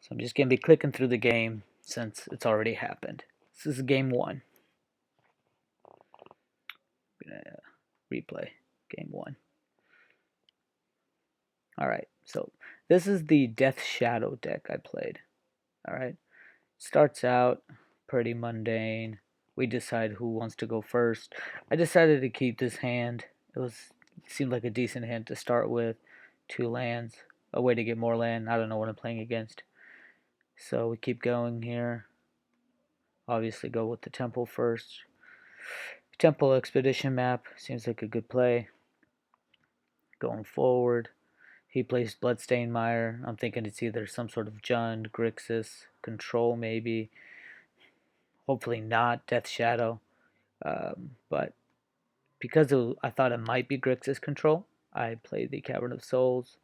So I'm just going to be clicking through the game since it's already happened. This is game 1. I'm going to replay game 1. Alright, so this is the Death Shadow deck I played. Alright, starts out pretty mundane. We decide who wants to go first. I decided to keep this hand. It seemed like a decent hand to start with. 2 lands, a way to get more land. I don't know what I'm playing against. So we keep going here. Obviously go with the temple first. Temple expedition map seems like a good play. Going forward, he plays Bloodstained Mire. I'm thinking it's either some sort of Jund, Grixis, Control maybe. Hopefully not Death Shadow. But because I thought it might be Grixis Control, I played the Cavern of Souls.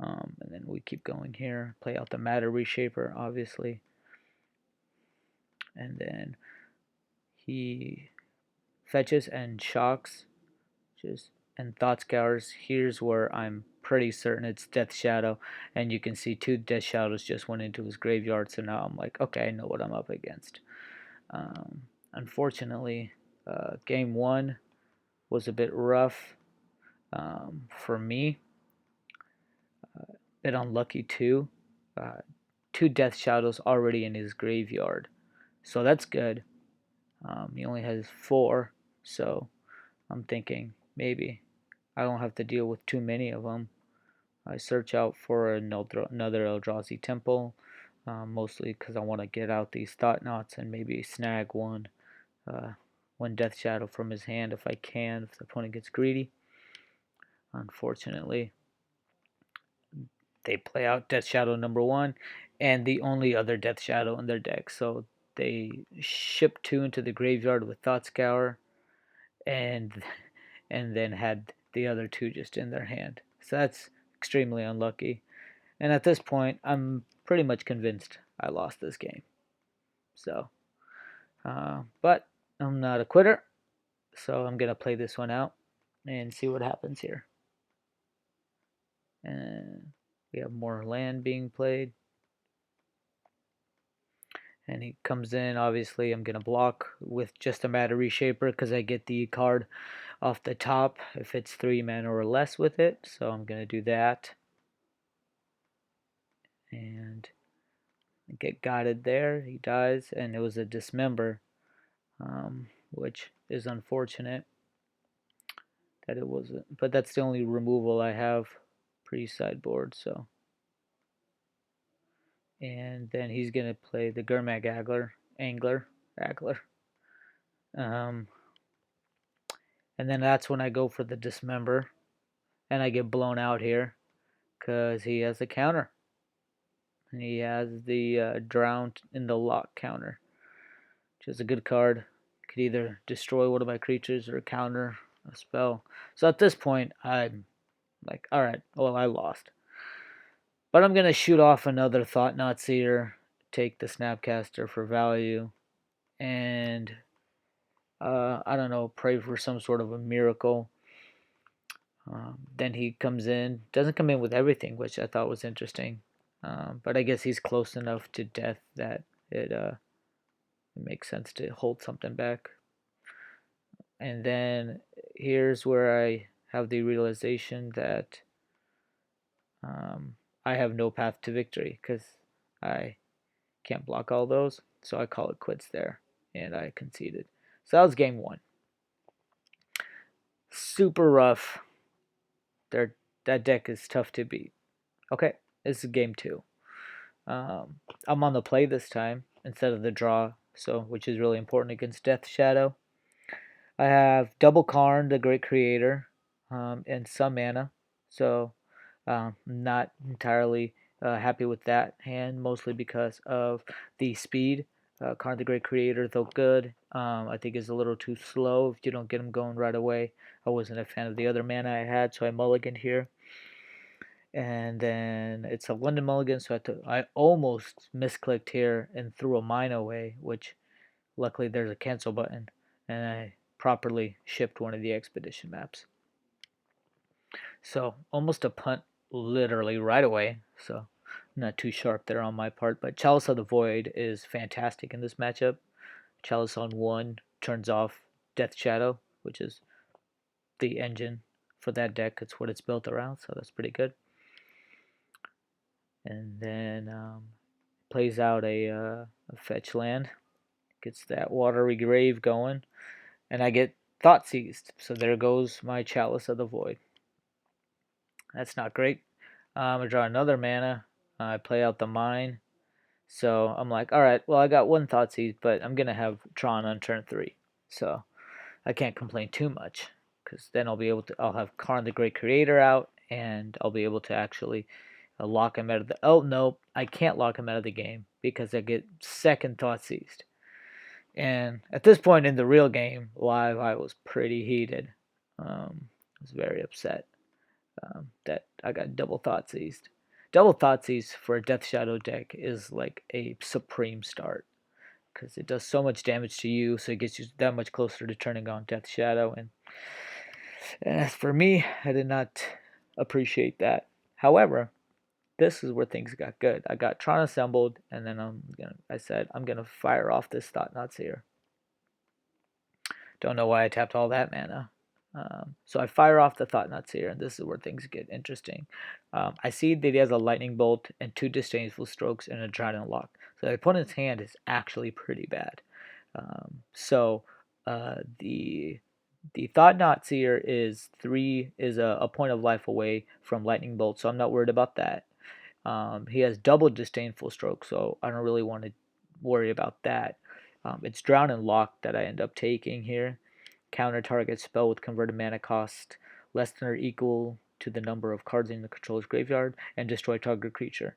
And then we keep going here. Play out the Matter Reshaper, obviously. And then he fetches and shocks. And Thought Scours. Here's where I'm pretty certain it's Death Shadow. And you can see 2 Death Shadows just went into his graveyard. So now I'm like, okay, I know what I'm up against. Unfortunately, game 1 was a bit rough for me. Bit unlucky too. 2 Death Shadows already in his graveyard. So that's good. He only has 4. So I'm thinking maybe I don't have to deal with too many of them. I search out for another Eldrazi Temple, mostly because I want to get out these Thought Knots and maybe snag one Death Shadow from his hand if I can, if the opponent gets greedy. Unfortunately, they play out Death Shadow number 1 and the only other Death Shadow in their deck. So they ship 2 into the graveyard with Thought Scour and then had the other 2 just in their hand. So that's extremely unlucky. And at this point, I'm pretty much convinced I lost this game. So, but I'm not a quitter. So I'm going to play this one out and see what happens here. And we have more land being played. And he comes in, obviously I'm going to block with just a Matter Reshaper because I get the card off the top if it's 3 mana or less with it. So I'm going to do that. And get guided there. He dies, and it was a Dismember, which is unfortunate that it wasn't. But that's the only removal I have pre-sideboard, so. And then he's going to play the Gurmag Angler. And then that's when I go for the Dismember, and I get blown out here because he has a counter. And he has the Drown in the Lock counter, which is a good card. Could either destroy one of my creatures or counter a spell. So at this point, I'm like, alright, well, I lost. But I'm going to shoot off another Thought Knot Seer, take the Snapcaster for value, and I don't know, pray for some sort of a miracle. Then he comes in, doesn't come in with everything, which I thought was interesting. But I guess he's close enough to death that it makes sense to hold something back. And then here's where I have the realization that I have no path to victory because I can't block all those. So I call it quits there, and I conceded. So that was game 1. Super rough. That deck is tough to beat. Okay, this is game 2. I'm on the play this time instead of the draw, so which is really important against Death Shadow. I have double Karn, the Great Creator, and some mana, so not entirely happy with that hand, mostly because of the speed. Karn the Great Creator, though good, I think is a little too slow if you don't get him going right away. I wasn't a fan of the other mana I had, so I mulliganed here. And then it's a London mulligan, so I almost misclicked here and threw a mine away, which luckily there's a cancel button, and I properly shipped one of the expedition maps. So almost a punt literally right away. So Not too sharp there on my part, but Chalice of the Void is fantastic in this matchup. Chalice on 1 turns off Death Shadow, which is the engine for that deck. It's what it's built around, so that's pretty good. And then plays out a fetch land, gets that Watery Grave going, and I get Thought Seized. So there goes my Chalice of the Void. That's not great. I draw another mana. I play out the Mine. So I'm like, all right, well, I got one Thought Seized, but I'm going to have Tron on turn 3. So I can't complain too much, because then I'll have Karn the Great Creator out, and I'll be able to actually lock him out of the... Oh, no, I can't lock him out of the game, because I get second Thought Seized. And at this point in the real game, live, I was pretty heated. I was very upset that I got double Thought Seized. Double Thought Seized for a Death Shadow deck is like a supreme start, because it does so much damage to you, so it gets you that much closer to turning on Death Shadow. And as for me, I did not appreciate that. However, this is where things got good. I got Tron assembled, and then I said I'm gonna fire off this Thought-Knot Seer. Don't know why I tapped all that mana. So I fire off the Thought-Knot Seer, and this is where things get interesting. I see that he has a Lightning Bolt and 2 Disdainful Strokes and a Trident Lock. So the opponent's hand is actually pretty bad. The Thought-Knot Seer is a point of life away from Lightning Bolt, so I'm not worried about that. He has double Disdainful Stroke, so I don't really want to worry about that. It's Drown and Lock that I end up taking here. Counter target spell with converted mana cost less than or equal to the number of cards in the controller's graveyard, and destroy target creature.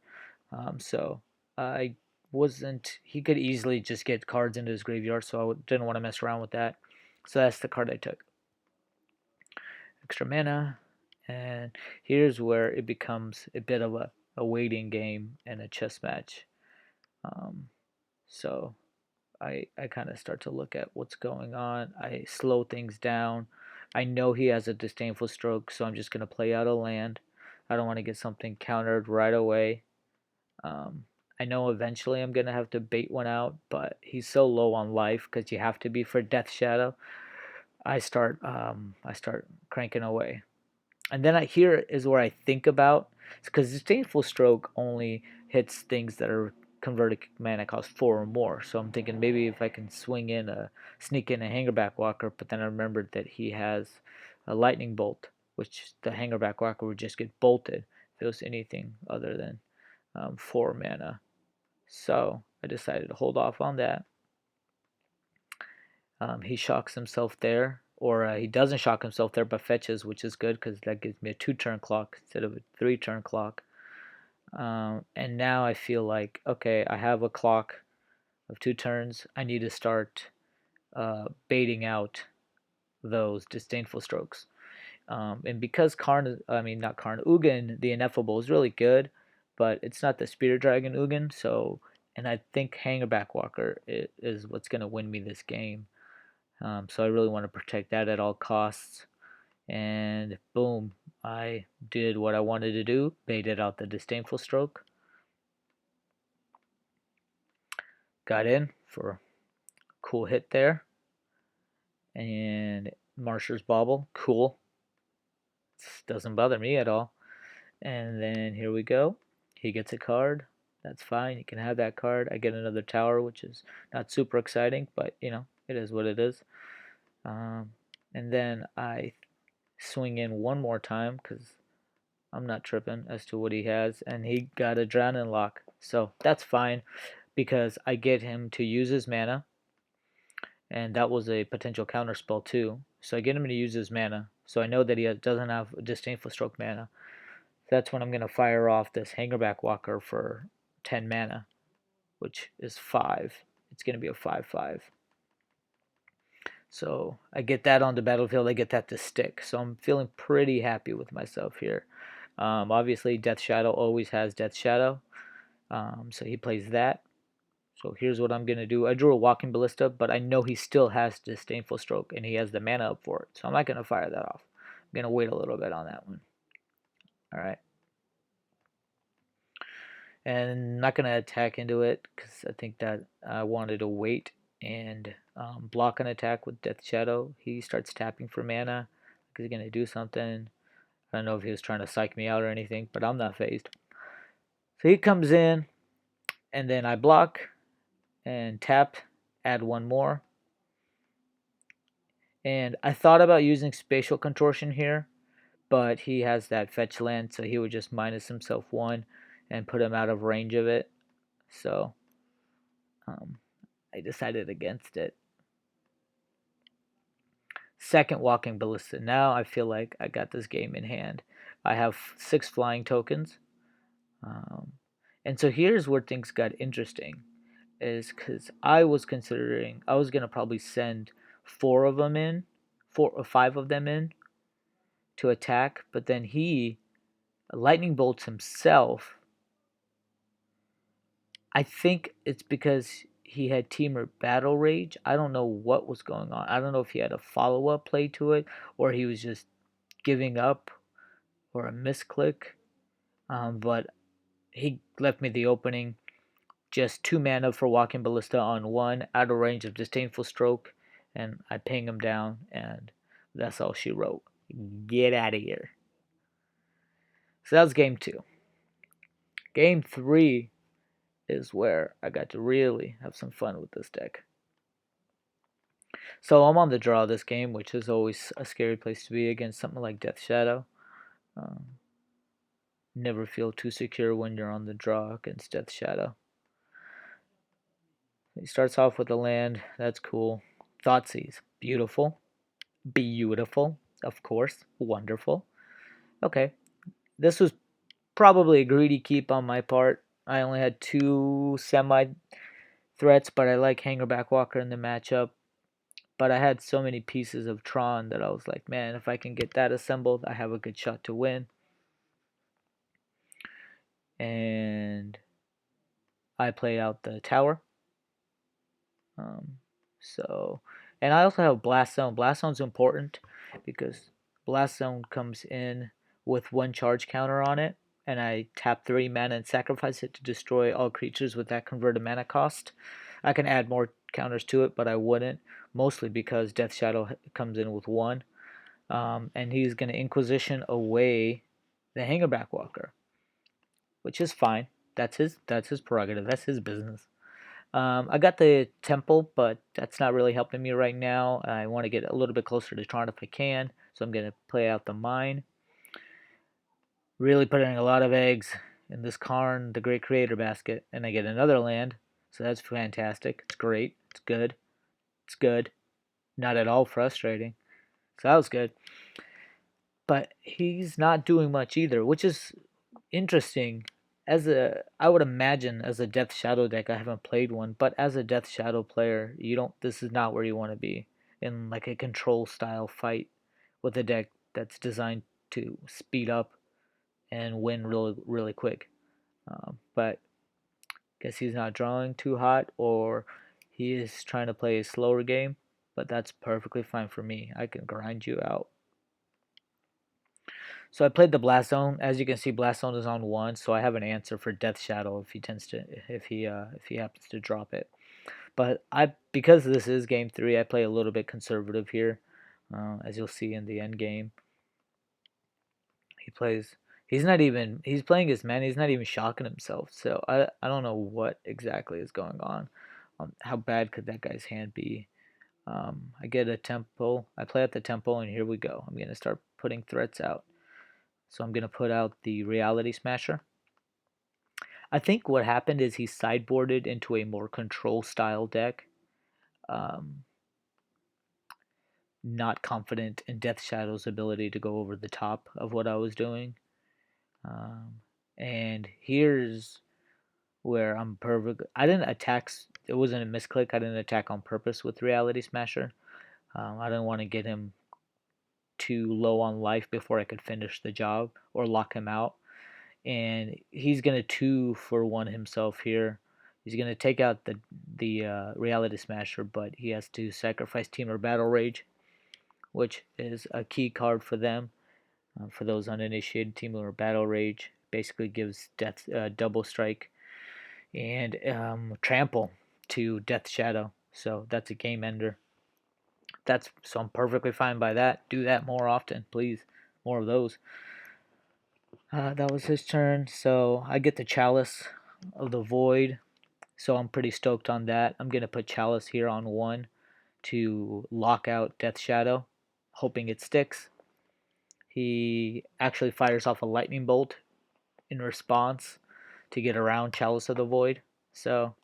So I wasn't... He could easily just get cards into his graveyard, so I didn't want to mess around with that. So that's the card I took. Extra mana, and here's where it becomes a bit of a waiting game and a chess match. So I kind of start to look at what's going on. I slow things down. I know he has a Disdainful Stroke, so I'm just going to play out a land. I don't want to get something countered right away. I know eventually I'm going to have to bait one out, but he's so low on life, because you have to be for Death Shadow. I start cranking away. And then here is where I think about, because Disdainful Stroke only hits things that are converted mana cost 4 or more. So I'm thinking maybe if I can sneak in a Hangerback Walker, but then I remembered that he has a Lightning Bolt, which the Hangerback Walker would just get bolted if it was anything other than 4 mana. So I decided to hold off on that. He shocks himself there, or he doesn't shock himself there, but fetches, which is good because that gives me a 2-turn clock instead of a 3-turn clock. And now I feel like, okay, I have a clock of 2 turns. I need to start baiting out those Disdainful Strokes. And because Ugin, the Ineffable, is really good, but it's not the Spirit Dragon Ugin, so, and I think Hangerback Walker is what's going to win me this game. So I really want to protect that at all costs. And boom, I did what I wanted to do, baited out the Disdainful Stroke. Got in for a cool hit there. And Marsher's Bauble, cool. Doesn't bother me at all. And then here we go. He gets a card. That's fine. You can have that card. I get another tower, which is not super exciting, but you know, it is what it is. And then I swing in one more time because I'm not tripping as to what he has, and he got a Drown and Lock, so that's fine because I get him to use his mana, and that was a potential counter spell too. So I get him to use his mana, so I know that he doesn't have Disdainful Stroke mana. That's when I'm gonna fire off this Hangerback Walker for 10 mana, which is 5. It's gonna be a 5/5. So I get that on the battlefield. I get that to stick. So I'm feeling pretty happy with myself here. Obviously, Death Shadow always has Death Shadow. So he plays that. So here's what I'm going to do. I drew a Walking Ballista, but I know he still has Disdainful Stroke, and he has the mana up for it. So I'm not going to fire that off. I'm going to wait a little bit on that one. All right. and not gonna attack into it because I think that I wanted to wait and block an attack with Death Shadow. He starts tapping for mana because he's gonna do something. I don't know if he was trying to psych me out or anything, but I'm not phased. So he comes in, and then I block and tap, add one more. And I thought about using Spatial Contortion here, but he has that fetch land, so he would just minus himself one and put him out of range of it. So um, I decided against it. Second Walking Ballista. Now I feel like I got this game in hand. I have 6 flying tokens. Um, and so here's where things got interesting. Is because I was considering, I was going to probably send 4 of them in, 4 or 5 of them in to attack. But then he lightning bolts himself. I think it's because he had Teamer Battle Rage. I don't know what was going on. I don't know if he had a follow up play to it or he was just giving up or a misclick. But he left me the opening. Just 2 mana for Walking Ballista on 1, out of range of Disdainful Stroke, and I ping him down, and that's all she wrote. Get out of here. So that was game 2. Game 3 is where I got to really have some fun with this deck. So I'm on the draw this game, which is always a scary place to be against something like Death Shadow. Never feel too secure when you're on the draw against Death Shadow. He starts off with a land. That's cool. Thoughtseize. Beautiful. Beautiful. Of course. Wonderful. Okay. This was probably a greedy keep on my part. I only had 2 semi threats, but I like Hanger Backwalker in the matchup. But I had so many pieces of Tron that I was like, man, if I can get that assembled, I have a good shot to win. And I played out the tower. And I also have Blast Zone. Blast Zone's important because Blast Zone comes in with 1 charge counter on it, and I tap 3 mana and sacrifice it to destroy all creatures with that converted mana cost. I can add more counters to it, but I wouldn't, mostly because Death Shadow comes in with 1. And he's going to Inquisition away the Hanger Backwalker, which is fine. That's his prerogative. That's his business. I got the temple, but that's not really helping me right now. I want to get a little bit closer to Tron if I can, so I'm going to play out the mine. Really putting a lot of eggs in this Karn, the Great Creator basket, and I get another land, so that's fantastic. It's great. It's good. It's good. Not at all frustrating. So that was good. But he's not doing much either, which is interesting. I would imagine as a Death Shadow deck, I haven't played one, but as a Death Shadow player, this is not where you want to be in like a control style fight with a deck that's designed to speed up and win really really quick. But guess he's not drawing too hot, or he is trying to play a slower game. But that's perfectly fine for me. I can grind you out. So I played the Blast Zone. As you can see, Blast Zone is on 1, so I have an answer for Death Shadow if he happens to drop it. But because this is game 3, I play a little bit conservative here, as you'll see in the end game. He's playing his man. He's not even shocking himself. So I don't know what exactly is going on. How bad could that guy's hand be? I get a temple. I play at the temple, and here we go. I'm gonna start putting threats out. So I'm going to put out the Reality Smasher. I think what happened is he sideboarded into a more control style deck. Not confident in Death Shadow's ability to go over the top of what I was doing. And here's where I'm perfect. I didn't attack. It wasn't a misclick. I didn't attack on purpose with Reality Smasher. I didn't want to get him too low on life before I could finish the job or lock him out. And he's gonna 2-for-1 himself here. He's gonna take out the Reality Smasher, but he has to sacrifice Teamer Battle Rage, which is a key card for them. For those uninitiated, Teamer Battle Rage basically gives Death double strike and trample to Death Shadow. So that's a game ender. So I'm perfectly fine by that. Do that more often, please. More of those. That was his turn. So I get the Chalice of the Void. So I'm pretty stoked on that. I'm gonna put Chalice here on 1 to lock out Death Shadow, hoping it sticks. He actually fires off a lightning bolt in response to get around Chalice of the Void. So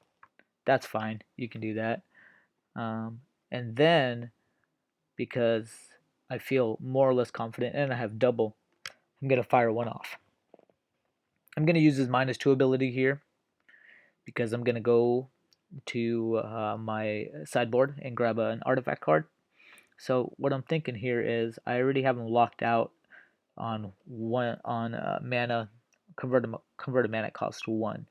that's fine. You can do that. And then, because I feel more or less confident and I have double, I'm going to fire 1 off. I'm going to use his -2 ability here because I'm going to go to my sideboard and grab an artifact card. So what I'm thinking here is I already have him locked out on mana, converted mana cost 1.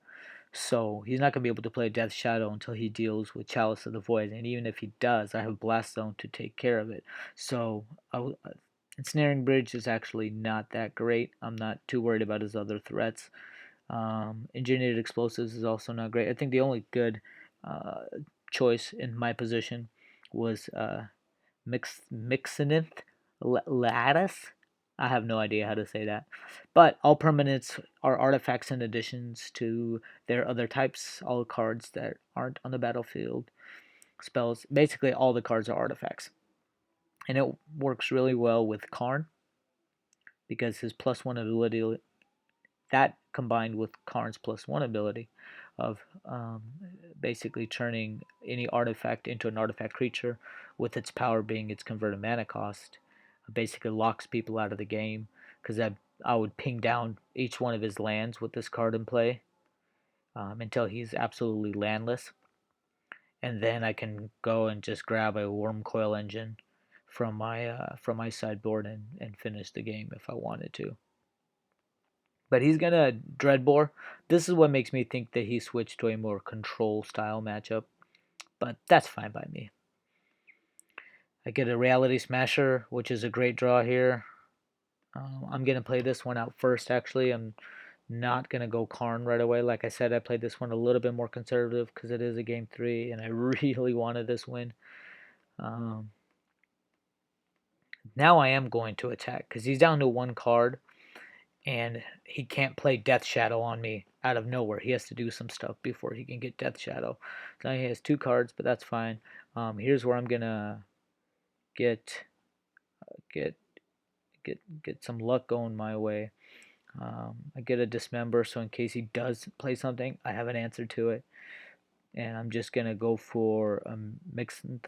So he's not going to be able to play Death Shadow until he deals with Chalice of the Void. And even if he does, I have Blast Zone to take care of it. So Ensnaring Bridge is actually not that great. I'm not too worried about his other threats. Engineered Explosives is also not great. I think the only good choice in my position was Mixinith Lattice. I have no idea how to say that. But all permanents are artifacts in additions to their other types, all cards that aren't on the battlefield. Spells, basically all the cards are artifacts. And it works really well with Karn because his +1 ability, that combined with Karn's +1 ability of basically turning any artifact into an artifact creature, with its power being its converted mana cost, basically locks people out of the game, because I would ping down each one of his lands with this card in play until he's absolutely landless, and then I can go and just grab a Worm Coil Engine from my sideboard and finish the game if I wanted to. But he's gonna Dreadbore. This is what makes me think that he switched to a more control style matchup. But that's fine by me. I get a Reality Smasher, which is a great draw here. I'm gonna play this one out first. Actually, I'm not gonna go Karn right away. Like I said, I played this one a little bit more conservative because it is a game 3, and I really wanted this win. Now I am going to attack because he's down to 1 card, and he can't play Death Shadow on me out of nowhere. He has to do some stuff before he can get Death Shadow. So he has 2 cards, but that's fine. Here's where I'm gonna get some luck going my way. I get a Dismember, so in case he does play something, I have an answer to it. And I'm just gonna go for a Mixing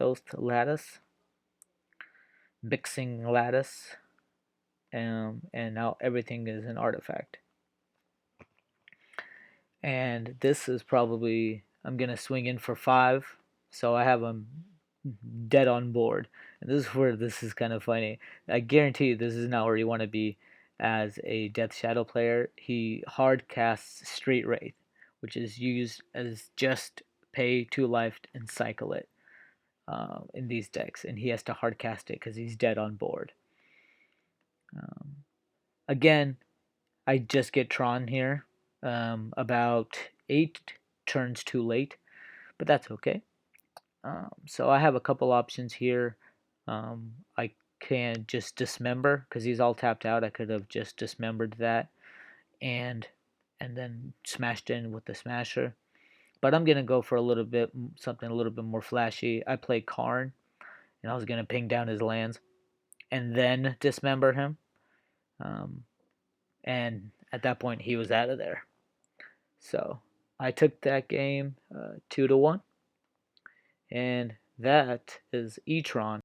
Lattice, and now everything is an artifact. And this is probably, I'm gonna swing in for 5, so I have him dead on board. And this is where this is kind of funny. I guarantee you this is not where you want to be as a Death Shadow player. He hard casts Street Wraith, which is used as just pay 2 life and cycle it in these decks, and he has to hard cast it because he's dead on board. Again, I just get Tron here about 8 turns too late, but that's okay. So I have a couple options here. I can just Dismember because he's all tapped out. I could have just Dismembered that and then smashed in with the Smasher. But I'm gonna go for something a little bit more flashy. I play Karn, and I was gonna ping down his lands and then Dismember him. And at that point, he was out of there. So I took that game 2-1, and that is E-tron.